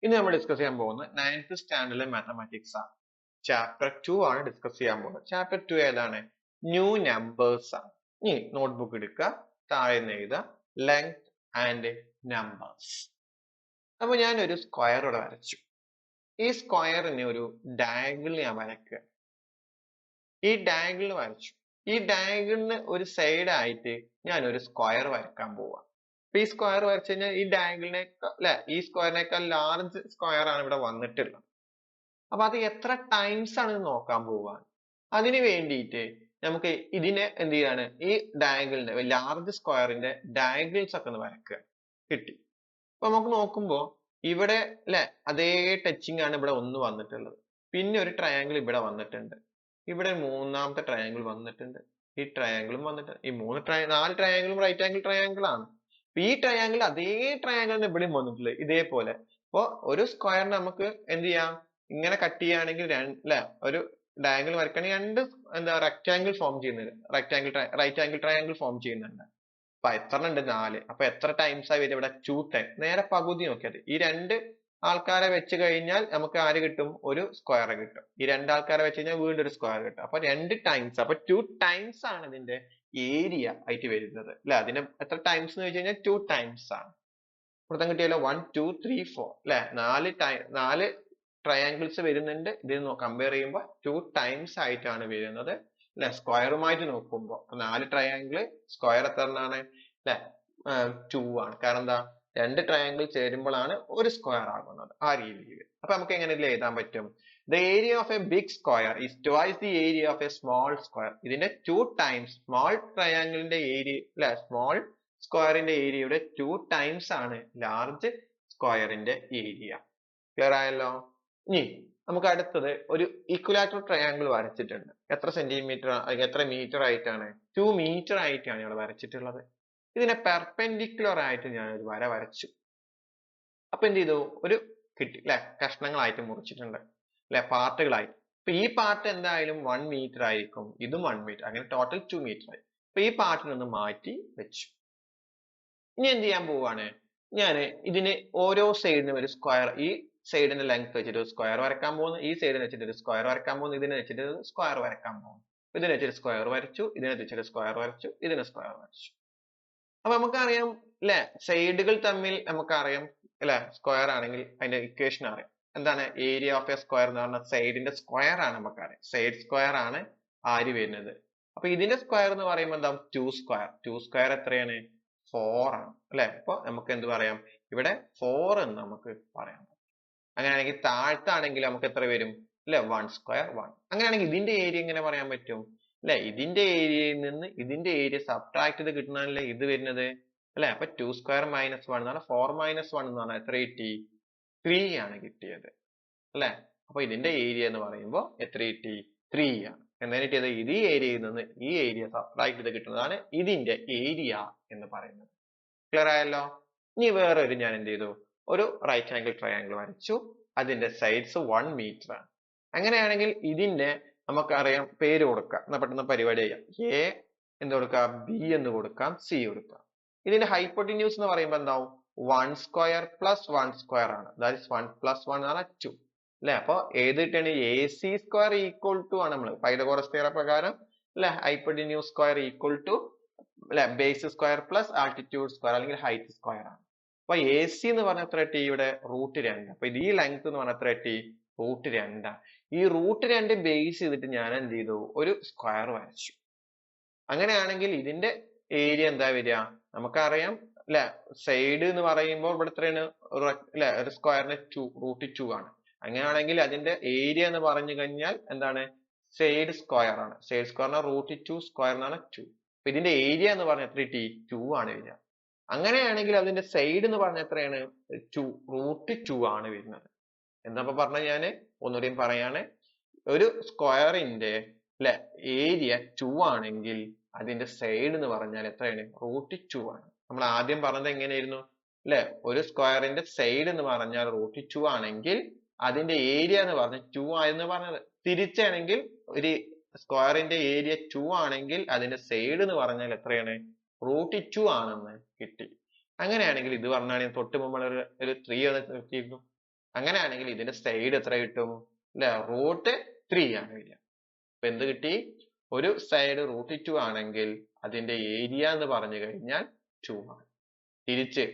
ഇന്ന് നമ്മൾ ഡിസ്കസ് ചെയ്യാൻ പോകുന്നത് 9th സ്റ്റാൻഡേർഡിലെ മാത്തമാറ്റിക്സ് ആണ്. ചാപ്റ്റർ 2 ആണ് ഡിസ്കസ് ചെയ്യാൻ പോകുന്നത്. ചാപ്റ്റർ 2 ഏതാണ്? ന്യൂ നമ്പേഴ്സ് ആണ്. ഇനി നോട്ട്ബുക്ക് എടുക്കുക, താഴെ എഴുതുക ലെങ്ത് ആൻഡ് നമ്പേഴ്സ്. അപ്പൊ ഞാൻ ഒരു സ്ക്വയർ ഇവിടെ വരച്ചു. ഈ സ്ക്വയറിന് ഒരു ഡയഗണൽ ഞാൻ വരയ്ക്കുക. ഈ ഡയഗണൽ വരച്ചു. ഈ ഡയഗണലിന് ഒരു സൈഡ് ആയിട്ട് ഞാൻ ഒരു സ്ക്വയർ വരയ്ക്കാൻ പോവാ. അപ്പൊ ഈ സ്ക്വയർ വരച്ചു കഴിഞ്ഞാൽ ഈ ഡയഗണലിനേക്കാൾ അല്ലെ ഈ സ്ക്വയറിനേക്കാൾ ലാർജ് സ്ക്വയർ ആണ് ഇവിടെ വന്നിട്ടുള്ളത്. അപ്പൊ അത് എത്ര ടൈംസ് ആണ് നോക്കാൻ പോവുക. അതിന് വേണ്ടിയിട്ട് നമുക്ക് ഇതിനെ എന്ത് ചെയ്യാണ്, ഈ ഡയഗണലിന്റെ ലാർജ് സ്ക്വയറിന്റെ ഡയഗണൽസ് ഒക്കെ ഒന്ന് വരക്കുക. കിട്ടി. അപ്പൊ നമുക്ക് നോക്കുമ്പോ ഇവിടെ അല്ലെ അതേ ടച്ചിങ് ആണ് ഇവിടെ ഒന്ന് വന്നിട്ടുള്ളത്. പിന്നെ ഒരു ട്രയാങ്കിൾ ഇവിടെ വന്നിട്ടുണ്ട്. ഇവിടെ മൂന്നാമത്തെ ട്രയാങ്കിൾ വന്നിട്ടുണ്ട്. ഈ ട്രയാങ്കിളും വന്നിട്ടുണ്ട്. ഈ നാല് ട്രയാങ്കിളും റൈറ്റ് ആംഗിൾ ട്രയാങ്കിൾ ആണ്. ഈ ട്രയാങ്കിൾ അതേ ട്രയാങ്കിളിന് ഇവിടെയും വന്നിട്ടുള്ളത് ഇതേപോലെ. അപ്പൊ ഒരു സ്ക്വയറിന് നമുക്ക് എന്ത് ചെയ്യാം, ഇങ്ങനെ കട്ട് ചെയ്യുകയാണെങ്കിൽ അല്ലെ ഒരു ഡയഗണൽ വരയ്ക്കുകയാണെങ്കിൽ രണ്ട് എന്താ റെക്ടാങ്കിൾ ഫോം ചെയ്യുന്നുണ്ട്. റൈറ്റ് ആംഗിൾ ട്രയാങ്കിൾ ഫോം ചെയ്യുന്നുണ്ട്. അപ്പൊ എത്ര ഉണ്ട്? 4. അപ്പൊ എത്ര ടൈംസ് ആയി വരും ഇവിടെ? 2 ടൈം. നേരെ പകുതി നോക്കിയാൽ ഈ രണ്ട് ആൾക്കാരെ വെച്ച് കഴിഞ്ഞാൽ നമുക്ക് ആര് കിട്ടും? ഒരു സ്ക്വയർ കിട്ടും. ഈ രണ്ടാൾക്കാരെ വെച്ച് കഴിഞ്ഞാൽ വീണ്ടും ഒരു സ്ക്വയർ കിട്ടും. അപ്പൊ 2 ടൈംസ്, അപ്പൊ 2 ടൈംസ് ആണ് ഇതിന്റെ ഏരിയ ആയിട്ട് വരുന്നത് അല്ലെ. അതിന് എത്ര ടൈംസ് എന്ന് വെച്ച് കഴിഞ്ഞാൽ 2 ടൈംസ് ആണ്. ഇവിടെ കിട്ടിയല്ലോ 1 2 3 4 അല്ലെ. 4 ട്രയാങ്കിൾസ് വരുന്നുണ്ട്. ഇത് കമ്പയർ ചെയ്യുമ്പോൾ 2 ടൈംസ് ആയിട്ടാണ് വരുന്നത് അല്ലെ. സ്ക്വയറുമായിട്ട് നോക്കുമ്പോൾ 4 ട്രയാങ്കിൾ സ്ക്വയർ എത്ര ആണ് അല്ലെ? 2 ആണ്. കാരണം എന്താ, രണ്ട് ട്രയാങ്കിൾ ചേരുമ്പോഴാണ് ഒരു സ്ക്വയർ ആകുന്നത്. ആ രീതിയിൽ. അപ്പൊ നമുക്ക് എങ്ങനെ ഇതിൽ എഴുതാൻ പറ്റും? The area of a big square is twice the area of a small square. ഇതിന്റെ 2 ടൈംസ് സ്മോൾ ട്രയാങ്കിളിന്റെ ഏരിയ അല്ലെ, സ്മോൾ സ്ക്വയറിന്റെ ഏരിയയുടെ 2 ടൈംസ് ആണ് ലാർജ് സ്ക്വയറിന്റെ ഏരിയ. ക്ലിയർ ആയല്ലോ? ഇനി നമുക്ക് അടുത്തത് ഒരു ഇക്വലാറ്ററൽ ട്രയാങ്കിൾ വരച്ചിട്ടുണ്ട്. എത്ര സെന്റിമീറ്റർ അല്ലെങ്കിൽ എത്ര മീറ്റർ ആയിട്ടാണ്? 2 മീറ്റർ ആയിട്ടാണ് ഇവിടെ വരച്ചിട്ടുള്ളത്. ഇതിനെ പെർപെൻഡിക്കുലർ ആയിട്ട് ഞാൻ ഒരു വര വരച്ചു. അപ്പൊ എന്ത് ചെയ്തു? ഒരു കിട്ടി അല്ലെ, കഷ്ണങ്ങളായിട്ട് മുറിച്ചിട്ടുണ്ട് അല്ലെ, പാർട്ടുകളായി. അപ്പൊ ഈ പാർട്ട് എന്തായാലും 1 മീറ്റർ ആയിരിക്കും, ഇതും 1 മീറ്റർ, അങ്ങനെ ടോട്ടൽ 2 മീറ്റർ ആയി. അപ്പൊ ഈ പാർട്ടിനൊന്ന് മാറ്റി വെച്ചു. ഇനി എന്ത് ചെയ്യാൻ പോവാണ്, ഞാന് ഇതിന് ഓരോ സൈഡിനും ഒരു സ്ക്വയർ, ഈ സൈഡിന്റെ ലെങ്ത് വെച്ചിട്ട് സ്ക്വയർ വരക്കാൻ പോകുന്നു, ഈ സൈഡിന് വെച്ചിട്ട് ഒരു സ്ക്വയർ വരക്കാൻ പോകുന്നു, ഇതിനെ വെച്ചിട്ട് സ്ക്വയർ വരക്കാൻ പോകുന്നു. ഇതിനെ വെച്ചിട്ട് സ്ക്വയർ വരച്ചു, ഇതിനെ വെച്ചിട്ട് സ്ക്വയർ വരച്ചു, ഇതിനെ സ്ക്വയർ വരച്ചു. അപ്പൊ നമുക്കറിയാം അല്ലെ, സൈഡുകൾ തമ്മിൽ നമുക്കറിയാം അല്ലെ, സ്ക്വയർ ആണെങ്കിൽ അതിന്റെ ഇക്വേഷൻ അറിയാം. എന്താണ്? ഏരിയ ഓഫ് എ സ്ക്വയർ എന്ന് പറഞ്ഞാൽ സൈഡിന്റെ സ്ക്വയർ ആണ്. നമുക്കറിയാം സൈഡ് സ്ക്വയർ ആണ് ആര് വരുന്നത്. അപ്പൊ ഇതിന്റെ സ്ക്വയർ എന്ന് പറയുമ്പോൾ എന്താ? 2 സ്ക്വയർ. 2 സ്ക്വയർ എത്രയാണ്? 4 ആണ് അല്ലെ. അപ്പൊ നമുക്ക് എന്ത് പറയാം? ഇവിടെ 4 എന്ന് നമുക്ക് പറയാം. അങ്ങനെയാണെങ്കിൽ താഴത്താണെങ്കിൽ നമുക്ക് എത്ര വരും അല്ലെ? 1 സ്ക്വയർ 1. അങ്ങനെയാണെങ്കിൽ ഇതിന്റെ ഏരിയ എങ്ങനെ പറയാൻ പറ്റും അല്ലെ? ഇതിന്റെ ഏരിയയിൽ നിന്ന് ഇതിന്റെ ഏരിയ സബ്ട്രാക്ട് ചെയ്ത് കിട്ടുന്നതല്ലേ ഇത് വരുന്നത് അല്ലെ. അപ്പൊ 2 സ്ക്വയർ മൈനസ് 1 എന്ന് പറഞ്ഞാൽ 4 മൈനസ് 1 എന്ന് പറഞ്ഞാൽ എത്ര കിട്ടി? 3 ആണ് കിട്ടിയത് അല്ലെ. അപ്പൊ ഇതിന്റെ ഏരിയ എന്ന് പറയുമ്പോൾ എത്ര കിട്ടി? 3 ആണ്. എന്താണ് കിട്ടിയത്? ഇത് ഈ ഏരിയയിൽ നിന്ന് ഈ ഏരിയ സബ്ട്രാക്ട് ചെയ്ത് കിട്ടുന്നതാണ് ഇതിന്റെ ഏരിയ എന്ന് പറയുന്നത്. ക്ലിയർ ആയല്ലോ? ഇനി വേറെ ഒരു ഞാൻ എന്ത് ചെയ്തു? ഒരു റൈറ്റ് ആംഗിൾ ട്രയാംഗിൾ വരച്ചു. അതിന്റെ സൈഡ്സ് 1 മീറ്റർ ആണ്. അങ്ങനെയാണെങ്കിൽ ഇതിന്റെ നമുക്കറിയാം പേര് കൊടുക്കാം. എന്നാ പെട്ടെന്ന് പരിപാടി ചെയ്യാം. എ എന്ന് കൊടുക്കാം, ബി എന്ന് കൊടുക്കാം, സി കൊടുക്കാം. ഇതിന്റെ ഹൈപ്പോട്ടിന്യൂസ് എന്ന് പറയുമ്പോൾ എന്താവും? 1 സ്ക്വയർ പ്ലസ് 1 സ്ക്വയർ ആണ്. ദാറ്റ് ഇസ് 1 പ്ലസ് 1 ആണ് 2 അല്ലെ. അപ്പൊ ഏത് കിട്ടിയാണ്? A C square equal to ആണ് നമ്മൾ പൈതഗോറസ് തിയറം പ്രകാരം അല്ലെ. ഹൈപ്പോട്ടിന്യൂസ് സ്ക്വയർ ഈക്വൽ ടു അല്ലെ base square plus altitude square അല്ലെങ്കിൽ ഹൈറ്റ് സ്ക്വയർ ആണ്. അപ്പൊ എ സി എന്ന് പറഞ്ഞ എത്ര ടി? ഇവിടെ √2. അപ്പൊ ഇത് ഈ ലെങ്ത് എന്ന് പറഞ്ഞ എത്ര ടി? √2 ആണ്. ഈ √2 ബേസ് ചെയ്തിട്ട് ഞാൻ എന്ത് ചെയ്തു? ഒരു സ്ക്വയർ വരച്ചു. അങ്ങനെയാണെങ്കിൽ ഇതിന്റെ ഏരിയ എന്താ വരിക? നമുക്കറിയാം അല്ലെ, സൈഡ് എന്ന് പറയുമ്പോൾ ഇവിടെ എത്രയാണ് അല്ലെ? ഒരു സ്ക്വയറിന് √2 ആണ്. അങ്ങനെയാണെങ്കിൽ അതിന്റെ ഏരിയ എന്ന് പറഞ്ഞു കഴിഞ്ഞാൽ എന്താണ്? സൈഡ് സ്ക്വയർ ആണ്. സൈഡ് സ്ക്വയർ √2 സ്ക്വയർ എന്നാണ് 2. അപ്പൊ ഇതിന്റെ ഏരിയ എന്ന് പറഞ്ഞ എത്ര ടി? 2 ആണ് വരിക. അങ്ങനെയാണെങ്കിൽ അതിന്റെ സൈഡ് എന്ന് പറഞ്ഞ എത്രയാണ്? √2 ആണ് വരുന്നത്. എന്താ പറഞ്ഞ ഞാന് ഒന്നുകൂടിയും പറയാണ്. ഒരു സ്ക്വയറിന്റെ അല്ലെ ഏരിയ 2 ആണെങ്കിൽ അതിന്റെ സൈഡ് എന്ന് പറഞ്ഞാൽ എത്രയാണ്? √2 ആണ്. നമ്മൾ ആദ്യം പറഞ്ഞത് എങ്ങനെയായിരുന്നു അല്ലെ? ഒരു സ്ക്വയറിന്റെ സൈഡ് എന്ന് പറഞ്ഞാൽ √2 ആണെങ്കിൽ അതിന്റെ ഏരിയ എന്ന് പറഞ്ഞാൽ 2 ആയെന്ന് പറഞ്ഞത്. തിരിച്ചാണെങ്കിൽ ഒരു സ്ക്വയറിന്റെ ഏരിയ 2 ആണെങ്കിൽ അതിന്റെ സൈഡ് എന്ന് പറഞ്ഞാൽ എത്രയാണ്? √2 ആണെന്ന് കിട്ടി. അങ്ങനെയാണെങ്കിൽ ഇത് പറഞ്ഞാൽ തൊട്ട് മുമ്പ് ഒരു 3 എന്ന് കിട്ടിയിരുന്നു. അങ്ങനെയാണെങ്കിൽ ഇതിന്റെ സൈഡ് എത്ര കിട്ടും? അല്ലെ, √3 ആണ് വരിക. അപ്പൊ എന്ത് കിട്ടി? ഒരു സൈഡ് √2 ആണെങ്കിൽ അതിന്റെ ഏരിയ എന്ന് പറഞ്ഞു കഴിഞ്ഞാൽ 2 ആണ്. തിരിച്ച്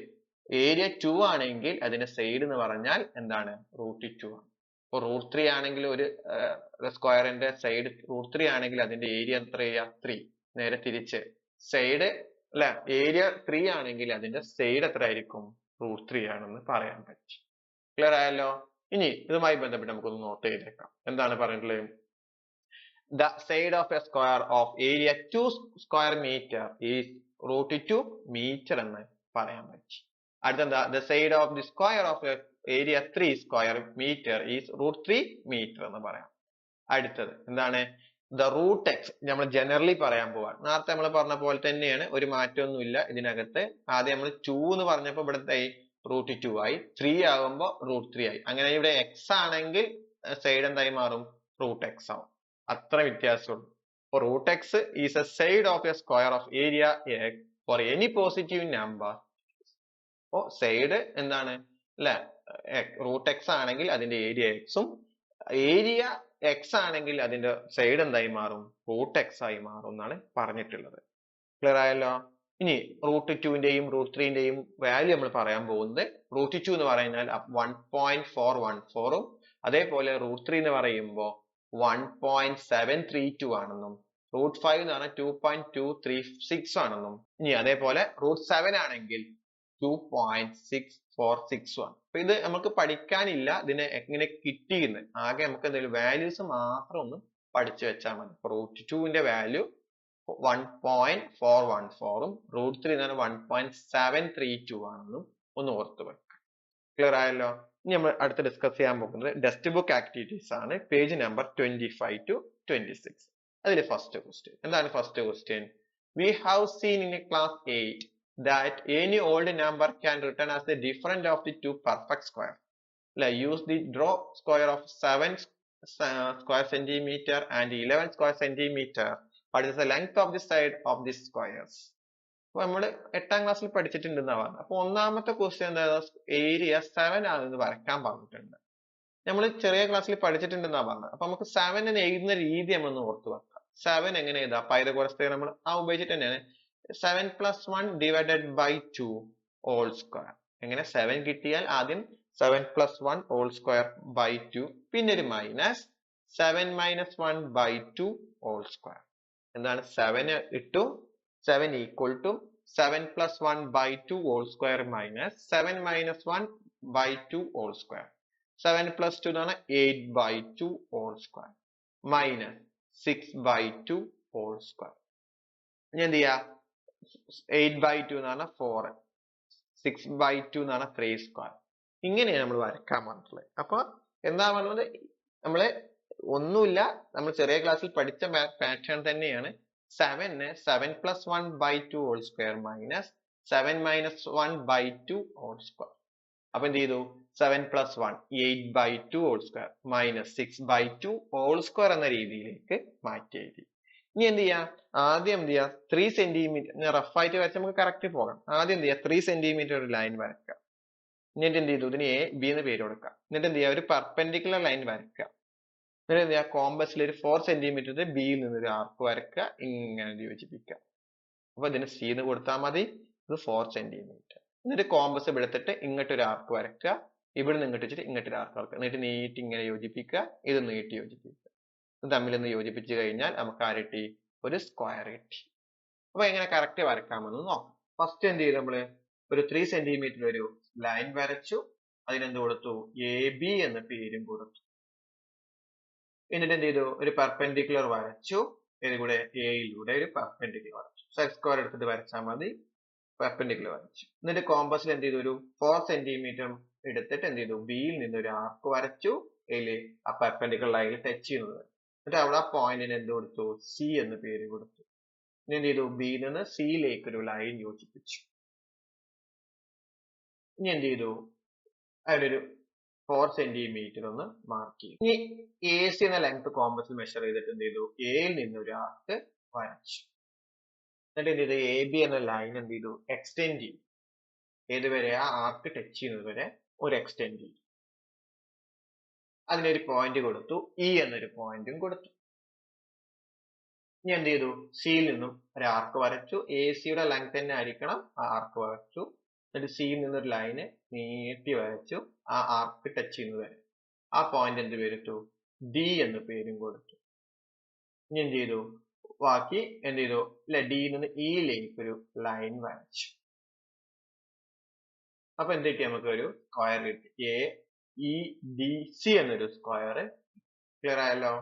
ഏരിയ 2 ആണെങ്കിൽ അതിന്റെ സൈഡ് എന്ന് പറഞ്ഞാൽ എന്താണ്? √2 ആണ്. അപ്പൊ √3 ആണെങ്കിൽ ഒരു സ്ക്വയറിന്റെ സൈഡ് √3 ആണെങ്കിൽ അതിന്റെ ഏരിയ എത്ര ചെയ്യാ? 3. നേരെ തിരിച്ച് സൈഡ് അല്ലെ, ഏരിയ 3 ആണെങ്കിൽ അതിന്റെ സൈഡ് എത്ര ആയിരിക്കും? √3 ആണെന്ന് പറയാൻ പറ്റും. ക്ലിയർ ആയല്ലോ? ഇനി ഇതുമായി ബന്ധപ്പെട്ട് നമുക്കൊന്ന് നോട്ട് ചെയ്തേക്കാം. എന്താണ് പറഞ്ഞിട്ടുള്ളത്? The side of a square of area 2 square meter is √2 meter എന്ന് പറയാൻ പറ്റും. അടുത്തെന്താ? The side of the square of a area 3 square meter is √3 meter എന്ന് പറയാം. അടുത്തത് എന്താണ്? The root x നമ്മൾ ജനറലി പറയാൻ പോവാണ്. നേരത്തെ നമ്മൾ പറഞ്ഞ പോലെ തന്നെയാണ്, ഒരു മാറ്റമൊന്നുമില്ല ഇതിനകത്ത്. ആദ്യം നമ്മൾ 2 എന്ന് പറഞ്ഞപ്പോൾ ഇവിടുത്തെ √2 ആയി, 3 ആകുമ്പോൾ √3 ആയി. അങ്ങനെ ഇവിടെ x ആണെങ്കിൽ സൈഡ് എന്തായി മാറും? √x ആവും. അത്ര വ്യത്യാസമുള്ളൂ. അപ്പോൾ √x is a side of a square of area x for any positive number. അപ്പോൾ സൈഡ് എന്താണ്? അല്ലെ, √x ആണെങ്കിൽ അതിന്റെ ഏരിയ എക്സും, ഏരിയ x ആണെങ്കിൽ അതിന്റെ സൈഡ് എന്തായി മാറും? √x ആയി മാറും എന്നാണ് പറഞ്ഞിട്ടുള്ളത്. ക്ലിയർ ആയല്ലോ? ഇനി √2ന്റെയും √3ന്റെയും വാല്യൂ നമ്മൾ പറയാൻ പോകുന്നത്, √2 എന്ന് പറയുന്നത് 1.414 ഉം അതേപോലെ √3 എന്ന് പറയുമ്പോൾ 1.732 ആണെന്നും √5 എന്ന് പറഞ്ഞാൽ 2.236 ആണെന്നും, ഇനി അതേപോലെ √7 ആണെങ്കിൽ 2.646 ആണ്. അപ്പൊ ഇത് നമുക്ക് പഠിക്കാനില്ല, ഇതിനെ എങ്ങനെ കിട്ടിയെന്ന്. ആകെ നമുക്ക് എന്തെങ്കിലും വാല്യൂസ് മാത്രം ഒന്ന് പഠിച്ചു വെച്ചാൽ മതി. √2ന്റെ വാല്യൂ 1.414 ഉം √3 എന്ന് പറഞ്ഞാൽ 1.732 ആണെന്നും ഒന്ന് ഓർത്ത് വെക്കാം. ക്ലിയർ ആയല്ലോ? ഇനി നമ്മൾ അടുത്ത് ഡിസ്കസ് ചെയ്യാൻ പോകുന്നത് ടെക്സ്റ്റ് ബുക്ക് ആക്ടിവിറ്റീസ് ആണ്. Page number 25 to 26. അതിലെ ഫസ്റ്റ് ക്വസ്റ്റ്യൻ എന്താണ്? First question, we have seen in class 8 that any old number can written as the difference of the two perfect squares. Use the draw square of 7 square centimeter and 11 square centimeter. What is the length of the side of the squares? അപ്പൊ നമ്മള് 8ാം ക്ലാസ്സിൽ പഠിച്ചിട്ടുണ്ടെന്നാ പറഞ്ഞത്. അപ്പൊ ഒന്നാമത്തെ question എന്താ? Area 7 ആണെന്ന് വരയ്ക്കാൻ പറഞ്ഞിട്ടുണ്ട്. നമ്മൾ ചെറിയ ക്ലാസ്സിൽ പഠിച്ചിട്ടുണ്ടെന്നാ പറഞ്ഞത്. അപ്പൊ നമുക്ക് 7 എഴുതുന്ന രീതി നമ്മളൊന്ന് ഓർത്ത് വെക്കാം. 7 എങ്ങനെ എഴുതാം? പൈതഗോറസ് തിയറം നമ്മൾ ഉപയോഗിച്ചിട്ട് തന്നെയാണ്. 7 + 1 / 2 ഹോൾ സ്ക്വയർ. എങ്ങനെ 7 കിട്ടിയാൽ ആദ്യം 7 + 1 ഹോൾ സ്ക്വയർ / 2, പിന്നെ ഒരു മൈനസ് 7 - 1 / 2 ഹോൾ സ്ക്വയർ. എന്താണ്? 7 ഇട്ടു, 7 equal to 7 + 1 / 2 whole square minus 7 - 1 / 2 whole square. 7 + 2 എന്ന് പറഞ്ഞാൽ 8 / 2 whole square minus 6 / 2 whole square. ഇനി എന്ത് ചെയ്യാ? 8 / 2 എന്ന് പറഞ്ഞാൽ 4, 6 / 2 എന്ന് പറഞ്ഞാൽ 3 സ്ക്വയർ. ഇങ്ങനെയാണ് നമ്മൾ വരയ്ക്കാൻ പറഞ്ഞിട്ടുള്ളത്. അപ്പൊ എന്താ പറഞ്ഞത്? നമ്മള് ഒന്നുമില്ല, നമ്മൾ ചെറിയ ക്ലാസ്സിൽ പഠിച്ച പാറ്റേൺ തന്നെയാണ്. 7 7 + 1 / 2 whole square minus 7 - 1 / 2 whole square. അപ്പൊ എന്ത് ചെയ്തു? 7 + 1 8 / 2 whole square minus 6 / 2 whole square എന്ന രീതിയിലേക്ക് മാറ്റി എഴുതി. ഇനി എന്ത് ചെയ്യാം? ആദ്യം എന്ത് ചെയ്യാം? 3 സെന്റിമീറ്റർ റഫായിട്ട് വരച്ച് നമുക്ക് കറക്റ്റ് പോകാം. ആദ്യം എന്ത് ചെയ്യാം? 3 സെന്റിമീറ്റർ ഒരു ലൈൻ വരയ്ക്കാം. എന്നിട്ട് എന്ത് ചെയ്തു? ഇതിന് A, B എന്ന് പേര് കൊടുക്കാം. എന്നിട്ട് എന്ത് ചെയ്യാം? ഒരു പെർപെൻഡിക്കുലർ ലൈൻ വരയ്ക്കാം. എന്നിട്ട് എന്ത് ചെയ്യാം? കോമ്പസിൽ ഒരു 4 സെന്റിമീറ്റർ ബിയിൽ നിന്ന് ഒരു ആർക്ക് വരയ്ക്കുക. ഇങ്ങനെ യോജിപ്പിക്കുക. അപ്പൊ ഇതിന് C എന്ന് കൊടുത്താൽ മതി. ഇത് 4 സെന്റിമീറ്റർ. എന്നിട്ട് കോമ്പസ് എടുത്തിട്ട് ഇങ്ങോട്ട് ഒരു ആർക്ക് വരയ്ക്കുക. ഇവിടെ നിന്ന് ഇങ്ങോട്ട് വെച്ചിട്ട് ഇങ്ങോട്ട് ഒരു ആർക്ക് വരയ്ക്കുക. എന്നിട്ട് നീട്ടി ഇങ്ങനെ യോജിപ്പിക്കുക. ഇത് നീട്ടി യോജിപ്പിക്കുക. ഇത് തമ്മിലൊന്ന് യോജിപ്പിച്ചു കഴിഞ്ഞാൽ നമുക്ക് ആര് കിട്ടി? ഒരു സ്ക്വയർ കിട്ടി. അപ്പൊ എങ്ങനെ കറക്റ്റ് വരയ്ക്കാമെന്ന് നോക്കാം. ഫസ്റ്റ് എന്ത് ചെയ്തു? നമ്മള് ഒരു 3 സെന്റിമീറ്റർ ഒരു ലൈൻ വരച്ചു. അതിനെന്ത് കൊടുത്തു? AB എന്ന പേരും കൊടുത്തു. എന്നിട്ട് എന്ത് ചെയ്തു? ഒരു പെർപെൻഡിക്കുലർ വരച്ചു. ഇതിലൂടെ എയിലൂടെ ഒരു പെർപെൻഡിക്കുലർ വരച്ചു. സെറ്റ് സ്ക്വയർ എടുത്തിട്ട് വരച്ചാൽ മതി. പെർപെൻഡിക്കുലർ വരച്ചു. എന്നിട്ട് കോമ്പസിൽ എന്ത് ചെയ്തു? ഒരു 4 സെന്റിമീറ്റർ എടുത്തിട്ട് എന്ത് ചെയ്തു? ബിയിൽ നിന്ന് ഒരു ആർക്ക് വരച്ചു. ഇതില് ആ പെർപെൻഡിക്കുലർ ലൈനിൽ ടച്ച് ചെയ്യുന്നത്. എന്നിട്ട് അവിടെ ആ പോയിന്റിന് എന്ത് കൊടുത്തു? C എന്ന് പേര് കൊടുത്തു. ഇനി എന്ത് ചെയ്തു? ബിയിൽ നിന്ന് സിയിലേക്ക് ഒരു ലൈൻ യോജിപ്പിച്ചു. ഇനി എന്ത് ചെയ്തു? അതിലൊരു 4 സെന്റിമീറ്റർ ഒന്ന് മാർക്ക് ചെയ്തു. ഇനി AC എന്ന ലെങ്ത് കോമ്പസിൽ മെഷർ ചെയ്തിട്ട് എന്ത് ചെയ്തു? എയിൽ നിന്ന് ഒരു ആർക്ക് വരച്ചു. എന്നിട്ട് എന്ത് ചെയ്തു? AB എന്ന ലൈൻ എന്ത് ചെയ്തു? എക്സ്റ്റെൻഡ് ചെയ്തു. ഏതുവരെ? ആ ആർക്ക് ടച്ച് ചെയ്യുന്നത് വരെ ഒരു എക്സ്റ്റെൻഡ് ചെയ്തു. അതിനൊരു പോയിന്റ് കൊടുത്തു, ഇ എന്നൊരു പോയിന്റും കൊടുത്തു. ഇനി എന്ത് ചെയ്തു, സിയിൽ നിന്നും ഒരു ആർക്ക് വരച്ചു, എ സിയുടെ ലെങ്ത് തന്നെ ആയിരിക്കണം, ആ ആർക്ക് വരച്ചു. എന്നിട്ട് സിയിൽ നിന്നൊരു ലൈന് നീട്ടി വരച്ചു, ആ ആർക്ക് ടച്ച് ചെയ്യുന്നത് വരെ. ആ പോയിന്റ് എന്ത് പേരിട്ടു, ഡി എന്ന് പേരും കൊടുത്തു. ഇനി എന്ത് ചെയ്തു, ബാക്കി എന്ത് ചെയ്തു, ഡിയിൽ നിന്ന് ഇയിലേക്ക് ഒരു ലൈൻ വരച്ചു. അപ്പൊ എന്ത് കിട്ടി, നമുക്ക് ഒരു സ്ക്വയർ കിട്ടി, എ ഇ ഡി സി എന്നൊരു സ്ക്വയർ. ക്ലിയർ ആയല്ലോ.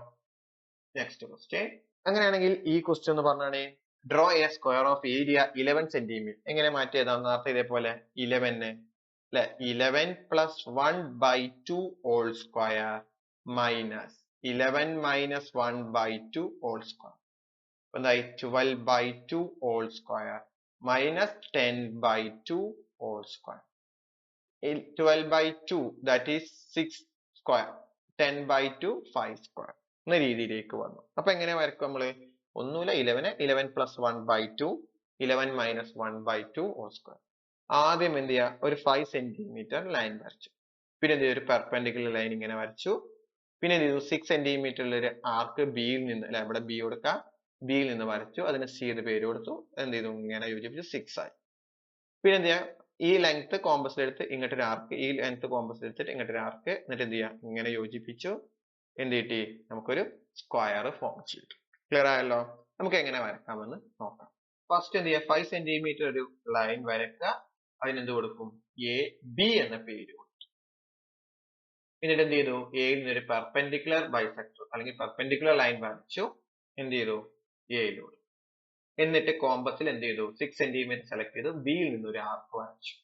Next question. അങ്ങനെയാണെങ്കിൽ ഈ ക്വസ്റ്റ്യൻ എന്ന് പറഞ്ഞാണ് draw a square of area 11 centimetre. എങ്ങനെ മാറ്റിയതാണ് നേരത്തെ ഇതേപോലെ 11 അല്ലെ, 11 plus 1/2 whole square minus 11 minus 1/2 whole square. എന്തായി, 12/2 whole square minus 10/2 whole square. 12/2 that is 6 square, 10/2 5 square എന്ന രീതിയിലേക്ക് വന്നു. അപ്പൊ എങ്ങനെ വരക്കും നമ്മള്, ഒന്നുമില്ല, 11 പ്ലസ് 1/2 11 മൈനസ് 1/2 ഹോൾ സ്ക്വയർ. ആദ്യം എന്ത് ചെയ്യുക, ഒരു 5 സെന്റിമീറ്റർ ലൈൻ വരച്ചു. പിന്നെ എന്ത് ചെയ്തു, ഒരു പെർപെൻഡിക്കുലർ ലൈൻ ഇങ്ങനെ വരച്ചു. പിന്നെ എന്ത് ചെയ്തു, 6 സെന്റിമീറ്ററിൽ ഒരു ആർക്ക് ബിയിൽ നിന്ന്, അല്ലെ ഇവിടെ ബി കൊടുക്കാം, ബിയിൽ നിന്ന് വരച്ചു. അതിന് സി എന്ന് പേര് കൊടുത്തു. എന്ത് ചെയ്തു, ഇങ്ങനെ യോജിപ്പിച്ചു 6 ആയി. പിന്നെ എന്ത് ചെയ്യാം, ഈ ലെങ്ത് കോമ്പസിൽ എടുത്ത് ഇങ്ങോട്ട് ഒരു ആർക്ക്, ഈ ലെങ്ത് കോമ്പസിൽ എടുത്തിട്ട് ഇങ്ങോട്ട് ഒരു ആർക്ക്, എന്നിട്ട് എന്ത് ചെയ്യാം, ഇങ്ങനെ യോജിപ്പിച്ചു. എന്ത് കിട്ടി, നമുക്കൊരു സ്ക്വയർ ഫോം ചെയ്തു. ക്ലിയർ ആയല്ലോ. നമുക്ക് എങ്ങനെ വരക്കാമെന്ന് നോക്കാം. ഫസ്റ്റ് എന്ത് ചെയ്യാം, 5 സെന്റിമീറ്റർ ഒരു ലൈൻ വരക്കുക. അതിനെന്ത് കൊടുക്കും, എ ബി എന്ന പേര് കൊടുത്തു. എന്നിട്ട് എന്ത് ചെയ്തു, എയിൽ നിന്ന് ഒരു പെർപെൻഡിക്കുലർ ബൈസെക്ടർ അല്ലെങ്കിൽ പെർപെൻഡിക്കുലർ ലൈൻ വരച്ചു. എന്ത് ചെയ്തു, എയിലൂടെ. എന്നിട്ട് കോമ്പസിൽ എന്ത് ചെയ്തു, 6 സെന്റിമീറ്റർ സെലക്ട് ചെയ്തു, ബിയിൽ നിന്ന് ഒരു ആർക്ക് വരച്ചു.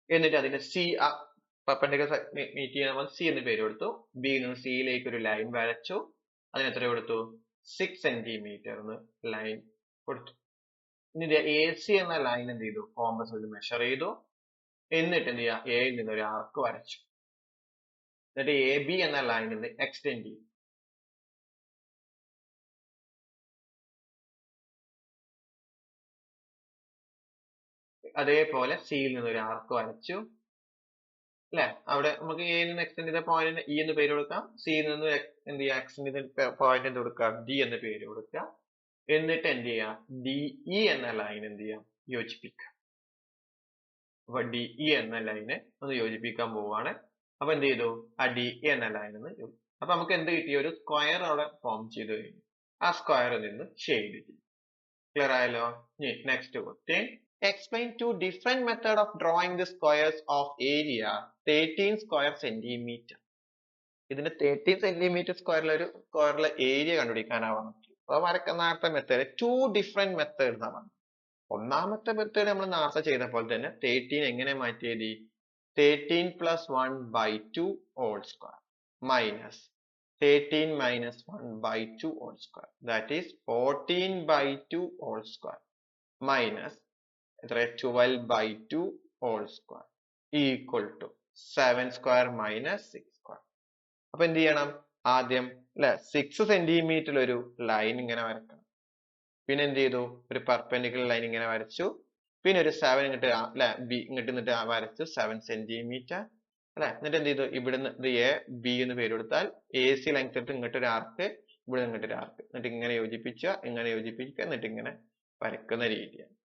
എന്നിട്ട് അതിന് സി, പെർപെൻഡിക്കുലർ മീറ്റ് ചെയ്യുന്ന സി എന്ന് പേര് കൊടുത്തു. ബിയിൽ നിന്ന് സിയിലേക്ക് ഒരു ലൈൻ വരച്ചു. അതിന് എത്ര കൊടുത്തു, 6 സെന്റിമീറ്റർ ലൈൻ കൊടുത്തു. ഇനി എ സി എന്ന ലൈൻ എന്ത് ചെയ്തു, കോമ്പസ് മെഷർ ചെയ്തു. എന്നിട്ട് എന്ത് ചെയ്യാം, എയിൽ നിന്ന് ഒരു ആർക്ക് വരച്ചു. എന്നിട്ട് എ ബി എന്ന ലൈനിൽ എക്സ്റ്റെൻഡ് ചെയ്തു. അതേപോലെ സിയിൽ നിന്ന് ഒരു ആർക്ക് വരച്ചു, അല്ലെ. അവിടെ നമുക്ക് എയിൽ നിന്ന് എക്സ്റ്റെൻഡ് ചെയ്ത പോയിന്റ് ഇ എന്ന് പേര് കൊടുക്കാം. സിയിൽ നിന്ന് എന്ത് ചെയ്യാം, എക്സ്റ്റെൻഡ് ചെയ്ത പോയിന്റ് എന്ത് കൊടുക്കാം, ഡി എന്ന് പേര് കൊടുക്കുക. എന്നിട്ട് എന്ത് ചെയ്യാം, ഡി ഇ എന്ന ലൈൻ എന്ത് ചെയ്യാം, യോജിപ്പിക്കുക. അപ്പൊ ഡി ഇ എന്ന ലൈന് ഒന്ന് യോജിപ്പിക്കാൻ പോവാണ്. അപ്പൊ എന്ത് ചെയ്തു, ആ ഡി ഇ എന്ന ലൈൻ ഒന്ന് യോജിപ്പിച്ചു. അപ്പൊ നമുക്ക് എന്ത് കിട്ടി, ഒരു സ്ക്വയർ അവിടെ ഫോം ചെയ്ത് കഴിഞ്ഞു. ആ സ്ക്വയറിൽ നിന്ന് ഷെയ്ഡ് ചെയ്തു. ക്ലിയർ ആയല്ലോ. Next question. Explain two different method of drawing the squares of area 13 square centimeter. ഇതിന്റെ 13 സെന്റിമീറ്റർ സ്ക്വയറിലെ ഒരു സ്ക്വയറിലെ ഏരിയ കണ്ടുപിടിക്കാനാണ്. അപ്പൊ വരക്കുന്ന നേരത്തെ മെത്തേഡ്, ടു ഡിഫറെന്റ് മെത്തേഡ്സ് ആണ്. ഒന്നാമത്തെ മെത്തേഡ് നമ്മൾ നേരത്തെ ചെയ്ത പോലെ തന്നെ 13 എങ്ങനെ മാറ്റിയത്, 13 plus 1/2 whole square minus 13 minus 1/2 whole square that is 14/2 whole square minus 12/2 whole square equal to 7 square minus 6 square. അപ്പൊ എന്ത് ചെയ്യണം, ആദ്യം അല്ലെ 6 സെന്റിമീറ്റർ ഒരു ലൈൻ ഇങ്ങനെ വരക്കണം. പിന്നെ എന്ത് ചെയ്തു, ഒരു പെർപെൻഡിക്കുലർ ലൈൻ ഇങ്ങനെ വരച്ചു. പിന്നെ ഒരു 7 ഇങ്ങോട്ട് അല്ലെ ബി ഇങ്ങോട്ട് നിന്നിട്ട് വരച്ചു 7 സെന്റിമീറ്റർ അല്ലെ. എന്നിട്ട് എന്ത് ചെയ്തു, ഇവിടുന്ന് ഇത് എ ബി എന്ന് പേര് കൊടുത്താൽ എ സി ലെങ്ത് എടുത്ത് ഇങ്ങോട്ട് ഒരു ആർക്ക്, ഇവിടെ ഇങ്ങോട്ട് ഒരു ആർക്ക്, എന്നിട്ട് ഇങ്ങനെ യോജിപ്പിക്കുക, ഇങ്ങനെ യോജിപ്പിക്കുക, എന്നിട്ട് ഇങ്ങനെ വരക്കുന്ന രീതിയാണ്.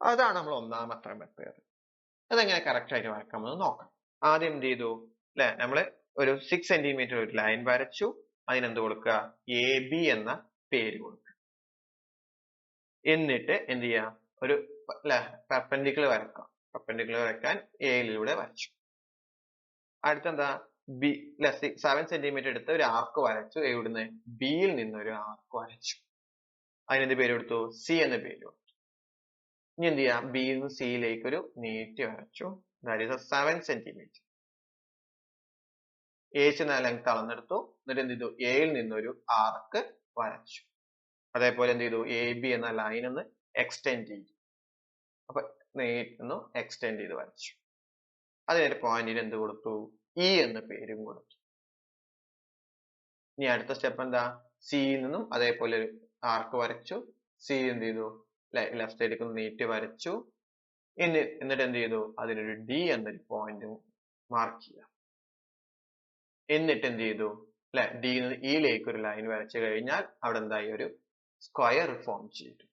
അതാണ് നമ്മൾ ഒന്നാമത്തെ മെത്തേഡ്. അതെങ്ങനെ കറക്റ്റ് ആയിട്ട് വരക്കാമെന്ന് നോക്കാം. ആദ്യം എന്ത് ചെയ്തു, അല്ലെ നമ്മള് ഒരു 6 സെന്റിമീറ്റർ ഒരു ലൈൻ വരച്ചു. അതിനെന്ത് കൊടുക്കുക, എ ബി എന്ന പേര് കൊടുക്കുക. എന്നിട്ട് എന്ത് ചെയ്യാം, ഒരു അല്ലെ പെർപെൻഡിക്കുലർ വരക്കാം. പെർപെൻഡിക്കുലർ വരക്കാൻ എയിലൂടെ വരച്ചു. അടുത്തെന്താ, ബി അല്ലെ 7 സെന്റിമീറ്റർ എടുത്ത് ഒരു ആർക്ക് വരച്ചു. എവിടുന്ന്, ബിയിൽ നിന്ന് ഒരു ആർക്ക് വരച്ചു. അതിനെന്ത് പേര് കൊടുത്തു, സി എന്ന പേര് കൊടുത്തു. ഇനി എന്ത് ചെയ്യാം, ബിയിൽ നിന്ന് സിയിലേക്ക് ഒരു നീട്ടി വരച്ചു. That is 7 centimetre. എച്ച് എന്ന ലെങ്ത് അളന്നെടുത്തു. എന്നിട്ട് എന്ത് ചെയ്തു, എയിൽ നിന്നൊരു ആർക്ക് വരച്ചു. അതേപോലെ എന്ത് ചെയ്തു, എ ബി എന്ന ലൈൻ ഒന്ന് എക്സ്റ്റെൻഡ് ചെയ്തു. അപ്പൊ നീട്ടുന്നു എക്സ്റ്റെൻഡ് ചെയ്ത് വരച്ചു. അതിനൊരു പോയിന്റിന് എന്ത് കൊടുത്തു, ഇ എന്ന പേരും കൊടുത്തു. ഇനി അടുത്ത സ്റ്റെപ്പ് എന്താ, സിയിൽ നിന്നും അതേപോലെ ഒരു ആർക്ക് വരച്ചു. സി എന്ത് ചെയ്തു, ലെഫ്റ്റ് സൈഡിലേക്ക് നീട്ടി വരച്ചു. എന്നിട്ട് എന്ത് ചെയ്തു, അതിനൊരു ഡി എന്നൊരു പോയിന്റ് മാർക്ക് ചെയ്യാം. എന്നിട്ട് എന്ത് ചെയ്തു അല്ലെ ഡി ഇയിലേക്ക് ഒരു ലൈൻ വരച്ചു കഴിഞ്ഞാൽ അവിടെ എന്തായി ഒരു സ്ക്വയർ ഫോം ചെയ്തു.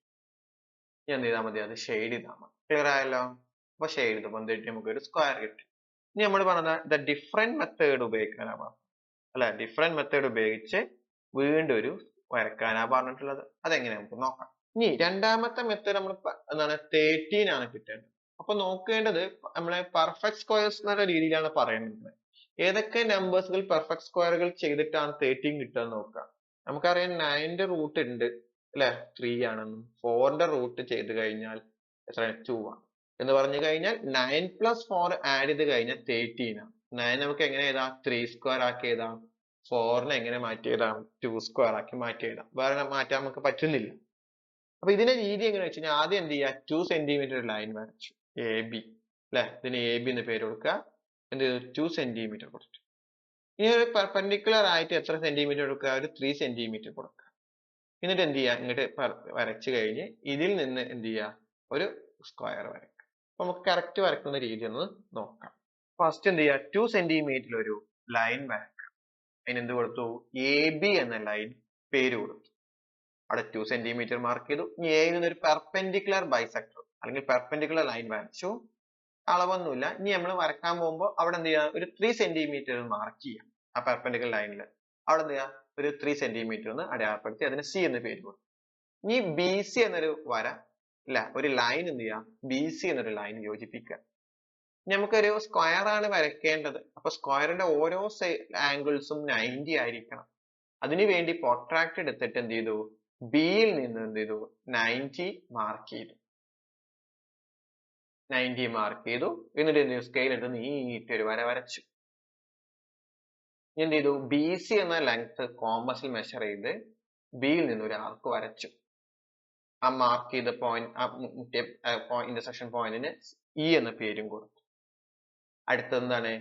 ഇനി എന്ത് ചെയ്താൽ മതി അത് ഷെയ്ഡ് ചെയ്താൽ മതി. ക്ലിയർ ആയല്ലോ? അപ്പൊ ഷെയ്ഡ് ചെയ്തപ്പോൾ എന്ത് കിട്ടി നമുക്ക് ഒരു സ്ക്വയർ കിട്ടി. ഇനി നമ്മൾ പറഞ്ഞ ഡിഫറെന്റ് മെത്തേഡ് ഉപയോഗിക്കാനാ പറഞ്ഞത് അല്ലെ ഡിഫറെന്റ് മെത്തേഡ് ഉപയോഗിച്ച് വീണ്ടും ഒരു വരക്കാനാ പറഞ്ഞിട്ടുള്ളത്. അതെങ്ങനെ നമുക്ക് നോക്കാം. ഇനി രണ്ടാമത്തെ മെത്തേഡ് നമ്മൾ എന്താണ് 13 ആണ് കിട്ടേണ്ടത്. അപ്പൊ നോക്കേണ്ടത് നമ്മളെ പെർഫെക്റ്റ് സ്ക്വയർസ് എന്നുള്ള രീതിയിലാണ് പറയുന്നത്. ഏതൊക്കെ നമ്പേഴ്സുകൾ പെർഫെക്റ്റ് സ്ക്വയറുകൾ ചെയ്തിട്ടാണ് 13 കിട്ടുക എന്ന് നോക്കാം. നമുക്കറിയാം 9ന്റെ റൂട്ട് ഉണ്ട് അല്ലെ 3 ആണെന്നും 4ന്റെ റൂട്ട് ചെയ്ത് കഴിഞ്ഞാൽ എത്രയാണ് 2 ആണ് എന്ന് പറഞ്ഞു കഴിഞ്ഞാൽ 9 plus 4 ആഡ് ചെയ്ത് കഴിഞ്ഞാൽ 13 ആണ്. 9 നമുക്ക് എങ്ങനെ എഴുതാം 3 സ്ക്വയർ ആക്കി എഴുതാം. 4നെ എങ്ങനെ മാറ്റി എഴുതാം 2 സ്ക്വയർ ആക്കി മാറ്റി എഴുതാം. വേറെ മാറ്റാൻ നമുക്ക് പറ്റുന്നില്ല. അപ്പൊ ഇതിന്റെ രീതി എങ്ങനെ വെച്ച് കഴിഞ്ഞാൽ ആദ്യം എന്ത് ചെയ്യുക 2 സെന്റിമീറ്റർ ലൈൻ വരച്ചു എ ബി അല്ലെ ഇതിന് എ ബി എന്ന് പേര് കൊടുക്കുക. എന്ത് ചെയ്തു 2 സെന്റിമീറ്റർ കൊടുത്തു. ഇനി ഒരു പെർപെൻഡിക്കുലർ ആയിട്ട് എത്ര സെന്റിമീറ്റർ കൊടുക്കുക ഒരു 3 സെന്റിമീറ്റർ കൊടുക്കുക. എന്നിട്ട് എന്ത് ചെയ്യുക ഇങ്ങോട്ട് വരച്ചു കഴിഞ്ഞ് ഇതിൽ നിന്ന് എന്ത് ചെയ്യുക ഒരു സ്ക്വയർ വരക്കുക. അപ്പൊ നമുക്ക് കറക്റ്റ് വരക്കുന്ന രീതി ഒന്ന് നോക്കാം. ഫസ്റ്റ് എന്ത് ചെയ്യുക 2 സെന്റിമീറ്റർ ഒരു ലൈൻ വരക്കുക. അതിന് എന്ത് കൊടുത്തു എ ബി എന്ന ലൈൻ പേര് കൊടുത്തു. അവിടെ 2 സെന്റിമീറ്റർ മാർക്ക് ചെയ്തു. ഇനി എയിൽ നിന്ന് ഒരു പെർപെൻഡിക്കുലർ ബൈസെക്ടർ അല്ലെങ്കിൽ പെർപെൻഡിക്കുലർ ലൈൻ വരച്ചു. അളവൊന്നുമില്ല. ഇനി നമ്മൾ വരക്കാൻ പോകുമ്പോൾ അവിടെ എന്ത് ചെയ്യുക ഒരു 3 സെന്റിമീറ്റർ മാർക്ക് ചെയ്യാം. ആ പെർപെൻഡിക്കുലർ ലൈനിൽ അവിടെ എന്ത് ചെയ്യുക ഒരു 3 സെന്റിമീറ്റർ ഒന്ന് അടയാളപ്പെടുത്തി അതിന് സി എന്ന് പേര് കൊടുത്തു. ഇനി ബി സി എന്നൊരു വര അല്ല ഒരു ലൈൻ എന്ത് ചെയ്യാം ബി സി എന്നൊരു ലൈൻ യോജിപ്പിക്കുക. നമുക്കൊരു സ്ക്വയർ ആണ് വരയ്ക്കേണ്ടത്. അപ്പൊ സ്ക്വയറിന്റെ ഓരോ ആംഗിൾസും 90 ആയിരിക്കണം. അതിനു വേണ്ടി പ്രൊട്രാക്ടർ എടുത്തിട്ട് എന്ത് ചെയ്തു ബിയിൽ നിന്ന് എന്ത് ചെയ്തു 90 മാർക്ക് ചെയ്തു. 90 മാർക്ക് ചെയ്തു. എന്നിട്ട് എന്ത് ചെയ്തു സ്കെയിൽ എടുത്ത് നീട്ടി ഒരു വര വരച്ചു. എന്ത് ചെയ്തു ബി സി എന്ന ലെങ്ത് കോമ്പസിൽ മെഷർ ചെയ്ത് ബിയിൽ നിന്ന് ഒരു ആർക്ക് വരച്ചു. ആ മാർക്ക് ചെയ്ത പോയിന്റ് ഇന്റർസെക്ഷൻ പോയിന്റിന് ഇ എന്ന പേരും കൊടുത്തു. അടുത്തത് എന്താണ്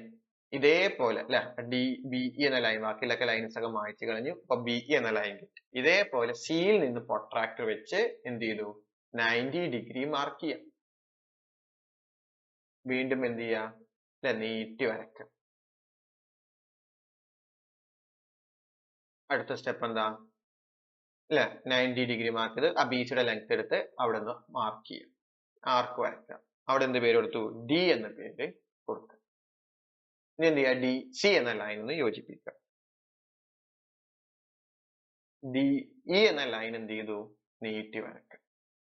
ഇതേപോലെ അല്ലെ ഡി ബി ഇ എന്ന ലൈൻ ബാക്കിയുള്ളൊക്കെ ലൈൻസ് ഒക്കെ മാറ്റി കളഞ്ഞു. അപ്പൊ ബി ഇ എന്ന ലൈൻ കിട്ടി. ഇതേപോലെ സിയിൽ നിന്ന് പ്രൊട്രാക്ടർ വെച്ച് എന്ത് ചെയ്തു 90 ഡിഗ്രി മാർക്ക് ചെയ്യാം. വീണ്ടും എന്ത് ചെയ്യാം അല്ലെ നീട്ടി വരയ്ക്കാം. അടുത്ത സ്റ്റെപ്പ് എന്താ അല്ലെ 90 ഡിഗ്രി മാർക്ക് ചെയ്ത് ആ ബിസിയുടെ ലെങ്ത് എടുത്ത് അവിടെ നിന്ന് മാർക്ക് ചെയ്യാം. ആർക്ക് വരയ്ക്കാം. അവിടെ എന്ത് പേര് കൊടുത്തു ഡി എന്ന പേര് കൊടുക്കുക. ഇനി എന്ത് ചെയ്യുക ഡി സി എന്ന ലൈൻ ഒന്ന് യോജിപ്പിക്കുക. ഡി ഇ എന്ന ലൈൻ എന്ത് ചെയ്തു നീട്ടി വരക്കുക.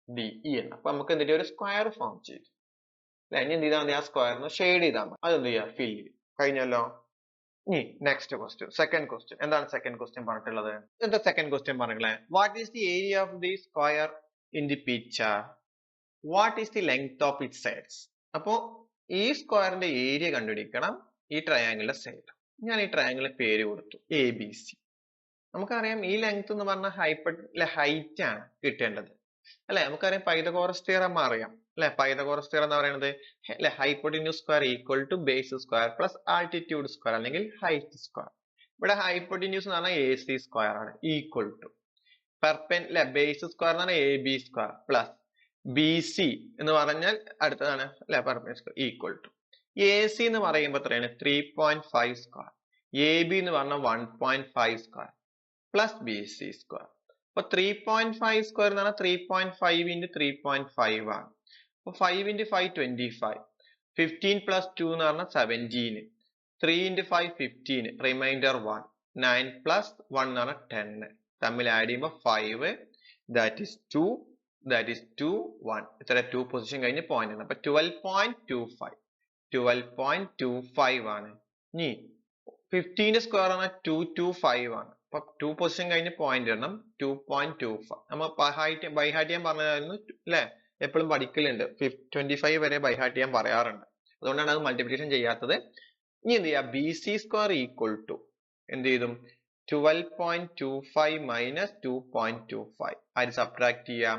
ഡി ഇ എന്ന അപ്പൊ നമുക്ക് എന്തിന്റെ ഒരു സ്ക്വയർ ഫോം ചെയ്തു അല്ലെ. ഇനി എന്ത് ചെയ്താൽ മതി ആ സ്ക്വയറിന് ഷെയ്ഡ് ചെയ്താൽ മതി. അതെന്ത് ചെയ്യുക ഫിൽ ചെയ്യും. കഴിഞ്ഞല്ലോ. ഇനി നെക്സ്റ്റ് ക്വസ്റ്റ്യൻ സെക്കൻഡ് ക്വസ്റ്റ്യൻ എന്താണ് സെക്കൻഡ് ക്വസ്റ്റ്യൻ പറഞ്ഞിട്ടുള്ളത്. എന്താ സെക്കൻഡ് ക്വസ്റ്റ്യൻ പറഞ്ഞിട്ടുള്ളത് what is the area of the square in the picture what is the length of it sides. അപ്പോ ഈ സ്ക്വയറിന്റെ ഏരിയ കണ്ടുപിടിക്കണം. ഈ ട്രയാങ്കിളിന്റെ സൈഡ് ഞാൻ ഈ ട്രയാങ്കിളിന്റെ പേര് കൊടുത്തു എ ബി സി. നമുക്കറിയാം ഈ ലെങ്ത് എന്ന് പറഞ്ഞ ഹൈറ്റ് ആണ് കിട്ടേണ്ടത് അല്ലെ. നമുക്കറിയാം പൈതഗോറസ് തിയറം അറിയാം അല്ലെ. പൈതഗോറസ് തിയറം എന്ന് പറയുന്നത് അല്ലെ hypotenuse square equal to base square plus altitude square അല്ലെങ്കിൽ ഹൈറ്റ് സ്ക്വയർ. ഇവിടെ ഹൈപ്പോട്ടിന്യൂസ് എന്ന് പറഞ്ഞാൽ എ സി സ്ക്വയർ ആണ് ഈക്വൽ ടു ബേസ് സ്ക്വയർ എന്ന് പറഞ്ഞാൽ A B square plus B C എന്ന് പറഞ്ഞാൽ അടുത്തതാണ് അല്ലെ perpendicular square equal to A C എന്ന് പറയുമ്പോൾ എത്രയാണ് 3.5 സ്ക്വയർ എ ബി എന്ന് പറഞ്ഞാൽ 1.5 square plus B C square. അപ്പൊ 3.5 സ്ക്വയർ എന്ന് പറഞ്ഞാൽ 3.5 into 3.5 ആണ്. അപ്പൊ 5 into 5 25 15 plus 2 എന്ന് പറഞ്ഞാൽ 17 3 into 5 15 റിമൈൻഡർ 1 9 plus 1 എന്ന് പറഞ്ഞാൽ 10 തമ്മിൽ ആഡ് ചെയ്യുമ്പോൾ 5 that is 2 1 ഇത്ര 2 പൊസിഷൻ കഴിഞ്ഞ് പോയിന്റ് ആണ്. അപ്പൊ 12.25 ആണ്. ഇനി 15 സ്ക്വയർ ആണ് 225 ആണ്. അപ്പൊ 2 പൊസിഷൻ കഴിഞ്ഞ് പോയിന്റ് ഇടണം 2.25. നമ്മൾ ബൈ ഹാർട്ട് ചെയ്യാൻ പറഞ്ഞതായിരുന്നു അല്ലെ. എപ്പോഴും പഠിക്കലുണ്ട് 25 വരെ ബൈ ഹാർട്ട് ചെയ്യാൻ പറയാറുണ്ട്. അതുകൊണ്ടാണ് അത് മൾട്ടിപ്ലിക്കേഷൻ ചെയ്യാത്തത്. ഇനി എന്ത് ചെയ്യാം B C square equal to എന്ത് ചെയ്തും 12.25 മൈനസ് 2.25 ആര് സബ്ട്രാക്ട് ചെയ്യാം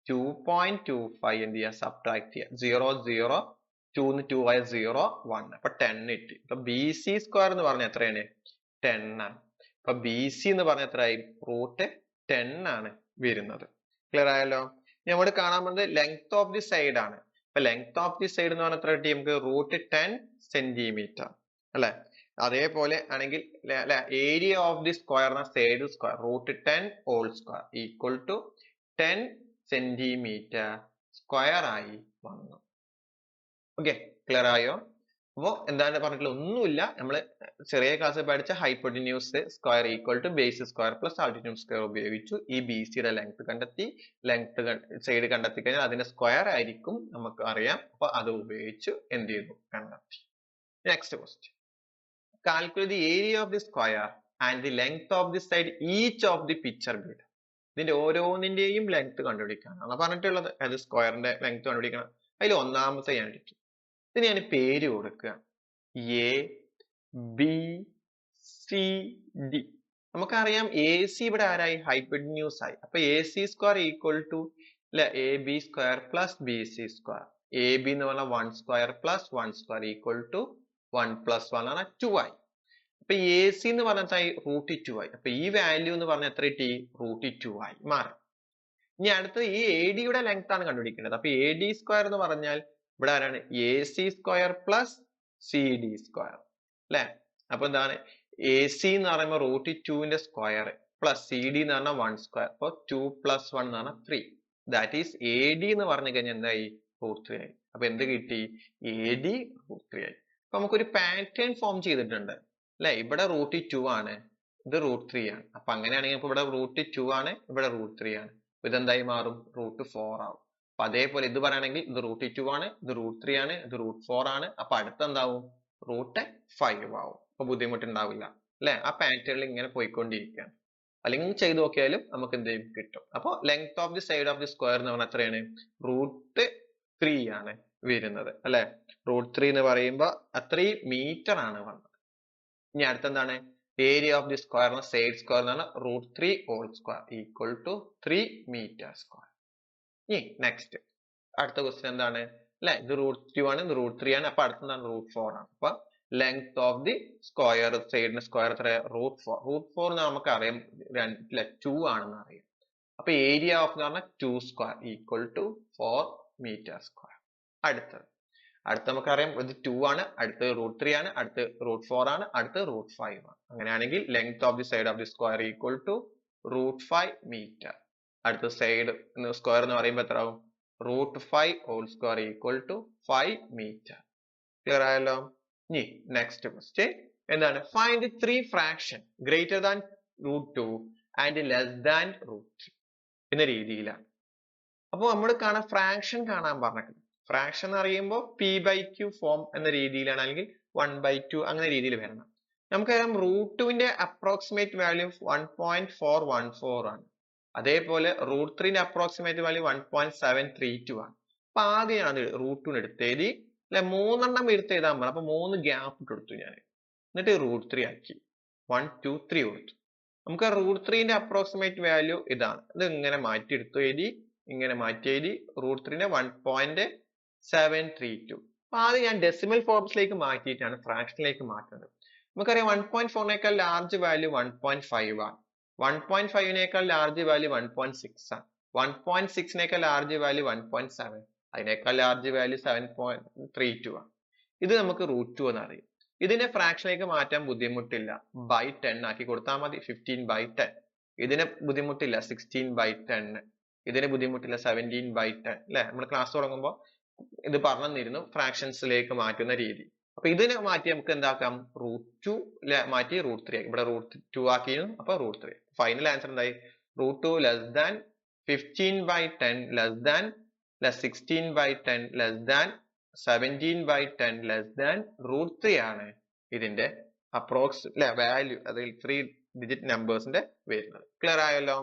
2.25 എന്ത് ചെയ്യാം സബ്ട്രാക്ട് ചെയ്യാം 0 0 2 2 ആയ 0 1 അപ്പൊ 10 കിട്ടി. അപ്പൊ ബി സി സ്ക്വയർ എന്ന് പറഞ്ഞാൽ എത്രയാണ് 10 ആണ്. അപ്പൊ ബി സി എന്ന് പറഞ്ഞാൽ എത്രയായി റൂട്ട് 10 ആണ് വരുന്നത്. ക്ലിയർ ആയല്ലോ. നമ്മൾ കാണാൻ പോകുന്നത് ലെങ്ത് ഓഫ് ദി സൈഡ് ആണ്. അപ്പൊ ലെങ്ത് ഓഫ് ദി സൈഡ് എന്ന് പറഞ്ഞാൽ എത്ര കിട്ടി നമുക്ക് റൂട്ട് 10 സെന്റിമീറ്റർ അല്ലെ? അതേപോലെ ആണെങ്കിൽ area of the square side square √10 whole square equal to 10 centimetre square ആയി വന്നു. ഓക്കെ, ക്ലിയർ ആയോ? അപ്പോ എന്താണ് പറഞ്ഞിട്ടുള്ളത്? ഒന്നുമില്ല, നമ്മള് ചെറിയ ക്ലാസ് പഠിച്ച hypotenuse square equal to base square plus altitude square ഉപയോഗിച്ചു. ഈ ബി സിയുടെ ലെങ്ത് കണ്ടെത്തി, ലെങ്ത് സൈഡ് കണ്ടെത്തി കഴിഞ്ഞാൽ അതിന്റെ സ്ക്വയർ ആയിരിക്കും നമുക്ക് അറിയാം. അപ്പൊ അത് ഉപയോഗിച്ചു എന്ത് ചെയ്തു? കണ്ടെത്തി. Next question, calculate the area of the square and the length of the side each of the picture build. ഇതിന്റെ ഓരോന്നിന്റെയും ലെങ്ത് കണ്ടുപിടിക്കാനാണ് പറഞ്ഞിട്ടുള്ളത്. അത് സ്ക്വയറിന്റെ ലെങ്ത് കണ്ടുപിടിക്കണം. അതിൽ ഒന്നാമത്തെ ഞാൻ എടുത്തു. ഇതിന് ഞാൻ പേര് കൊടുക്കുക എ ബി സി ഡി. നമുക്കറിയാം എ സി ഇവിടെ ആരായി? ഹൈപ്പോട്ടിന്യൂസ് ആയി. അപ്പൊ A C square equal to A B square plus B C square. A B എന്ന് പറഞ്ഞാൽ 1 square plus 1 square equal to 1 plus 1 ആണ് 2 ആയി. അപ്പൊ എ സി എന്ന് പറഞ്ഞാൽ √2 ആയി. അപ്പൊ ഈ വാല്യൂ എന്ന് പറഞ്ഞാൽ എത്ര കിട്ടി? √2 ആയി മാറി. ഇനി അടുത്തത് ഈ എ ഡിയുടെ ലെങ്ത് ആണ് കണ്ടുപിടിക്കേണ്ടത്. അപ്പൊ എ ഡി സ്ക്വയർ എന്ന് പറഞ്ഞാൽ ഇവിടെ ആരാണ്? A C square plus C D square അല്ലെ? അപ്പൊ എന്താണ്? എ സി എന്ന് പറയുമ്പോൾ √2ന്റെ സ്ക്വയർ പ്ലസ് സി ഡി എന്ന് പറഞ്ഞാൽ 1 സ്ക്വയർ. അപ്പൊ 2 പ്ലസ് 1 എന്ന് പറഞ്ഞാൽ 3. ദാറ്റ് ഈസ് എ ഡി എന്ന് പറഞ്ഞു കഴിഞ്ഞാൽ എന്തായി? √3 ആയി. അപ്പൊ എന്ത് കിട്ടി? എ ഡി √3 ആയി. അപ്പൊ നമുക്കൊരു പാറ്റേൺ ഫോം ചെയ്തിട്ടുണ്ട് അല്ലെ? ഇവിടെ √2 ആണ്, ഇത് √3 ആണ്. അപ്പൊ അങ്ങനെയാണെങ്കിൽ ഇപ്പൊ ഇവിടെ √2 ആണ്, ഇവിടെ √3 ആണ്. ഇതെന്തായി മാറും? √4 ആവും. അപ്പൊ അതേപോലെ ഇത് പറയുകയാണെങ്കിൽ ഇത് √2 ആണ്, ഇത് √3 ആണ്, ഇത് √4 ആണ്. അപ്പൊ അടുത്ത എന്താവും? √5 ആവും. അപ്പൊ ബുദ്ധിമുട്ടുണ്ടാവില്ല അല്ലെ? ആ പാറ്റേണിൽ ഇങ്ങനെ പോയിക്കൊണ്ടിരിക്കുകയാണ്. അല്ലെങ്കിൽ ചെയ്ത് നോക്കിയാലും നമുക്ക് എന്ത് ചെയ്യും? കിട്ടും. അപ്പൊ length of the side of the square എന്ന് പറഞ്ഞാൽ എത്രയാണ്? √3 ആണ് വരുന്നത് അല്ലെ? √3 എന്ന് പറയുമ്പോ അത്രയും മീറ്റർ ആണ് വന്നത്. ഇനി അടുത്തെന്താണ്? Area of the square side square എന്ന് പറഞ്ഞാൽ √3 whole square equal to 3 metre square. ഇനി നെക്സ്റ്റ് അടുത്ത ക്വസ്റ്റ്യൻ എന്താണ് അല്ലെ? ഇത് √2 ആണ്, ഇത് √3 ആണ്. അപ്പൊ അടുത്തെന്താണ്? √4 ആണ്. അപ്പൊ ലെങ്ത് ഓഫ് ദി സ്ക്വയർ സൈഡിന് സ്ക്വയർ എത്ര? √4 എന്ന് നമുക്ക് അറിയാം 2 ആണെന്ന് അറിയാം. അപ്പൊ ഏരിയ ഓഫ് എന്ന് പറഞ്ഞാൽ 2 square equal to 4 metre square. അടുത്ത നമുക്കറിയാം ഇത് 2 ആണ്, അടുത്ത് √3 ആണ്, അടുത്ത് √4 ആണ്, അടുത്ത് √5 ആണ്. അങ്ങനെയാണെങ്കിൽ length of the side of the square equal to √5 metre. അടുത്ത സൈഡ് സ്ക്വയർ എന്ന് പറയുമ്പോൾ എത്ര ആവും? √5 whole square equal to 5 metre. Clear ആയല്ലോ? ഇനി നെക്സ്റ്റ് ക്വസ്റ്റ്യൻ എന്താണ്? Find the 3 fraction greater than √2 and less than √3 എന്ന രീതിയിലാണ്. അപ്പൊ നമ്മൾ കാണാൻ ഫ്രാക്ഷൻ കാണാൻ പറഞ്ഞിട്ടുണ്ട്. ഫ്രാക്ഷൻ എന്ന് പറയുമ്പോൾ p/q ഫോം എന്ന രീതിയിലാണ്, അല്ലെങ്കിൽ 1/2 അങ്ങനെ രീതിയിൽ വരണം. നമുക്കറിയാം √2ന്റെ അപ്രോക്സിമേറ്റ് വാല്യൂ 1.414 ആണ്. അതേപോലെ √3ന്റെ അപ്രോക്സിമേറ്റ് വാല്യൂ 1.732 ആണ്. അപ്പൊ ആദ്യം ഞാൻ √2 എടുത്തെഴുതി അല്ലെ? 3 എണ്ണം എടുത്തെഴുതാൻ പറഞ്ഞു. അപ്പൊ 3 ഗ്യാപ്പ് ഇട്ടെടുത്തു ഞാൻ. എന്നിട്ട് √3 ആക്കി 1 2 3 കൊടുത്തു. നമുക്ക് √3ന്റെ അപ്രോക്സിമേറ്റ് വാല്യൂ ഇതാണ്. ഇത് ഇങ്ങനെ മാറ്റി എടുത്തു എഴുതി, ഇങ്ങനെ മാറ്റി എഴുതി. √3ന്റെ 1.732. അപ്പൊ ആദ്യം ഞാൻ ഡെസിമൽ ഫോംസിലേക്ക് മാറ്റിയിട്ടാണ് ഫ്രാക്ഷനിലേക്ക് മാറ്റുന്നത്. നമുക്കറിയാം 1.4നേക്കാൾ ലാർജ് വാല്യൂ 1.5 ആണ്. 1.5നേക്കാൾ ലാർജ് വാല്യൂ 1.6 ആണ്. 1.6നേക്കാൾ ലാർജ് വാല്യൂ 1.7, അതിനേക്കാൾ ലാർജ് വാല്യൂ 7.32 ആണ്. ഇത് നമുക്ക് √2 എന്ന് അറിയാം. ഇതിനെ ഫ്രാക്ഷനിലേക്ക് മാറ്റാൻ ബുദ്ധിമുട്ടില്ല, ബൈ 10 ആക്കി കൊടുത്താൽ മതി. 15/10. ഇതിനെ ബുദ്ധിമുട്ടില്ല, 16/10. ഇതിന് ബുദ്ധിമുട്ടില്ല, 17/10 അല്ലെ? നമ്മൾ ക്ലാസ് തുടങ്ങുമ്പോൾ ഇത് പറഞ്ഞു തന്നിരുന്നു ഫ്രാക്ഷൻസിലേക്ക് മാറ്റുന്ന രീതി. അപ്പൊ ഇതിനെ മാറ്റി നമുക്ക് എന്താക്കാം? √2 മാറ്റി √3 ആക്കി. ഇവിടെ √2 ആക്കിയിരുന്നു, അപ്പൊ √3. ഫൈനൽ ആൻസർ എന്തായി? √2 less than 15/10 less than 16/10 less than 17/10 less than √3 ആണ് ഇതിന്റെ അപ്രോക്സ് വാല്യൂ, അതിൽ 3 ഡിജിറ്റ് നമ്പേഴ്സിന്റെ വരുന്നത്. ക്ലിയർ ആയല്ലോ?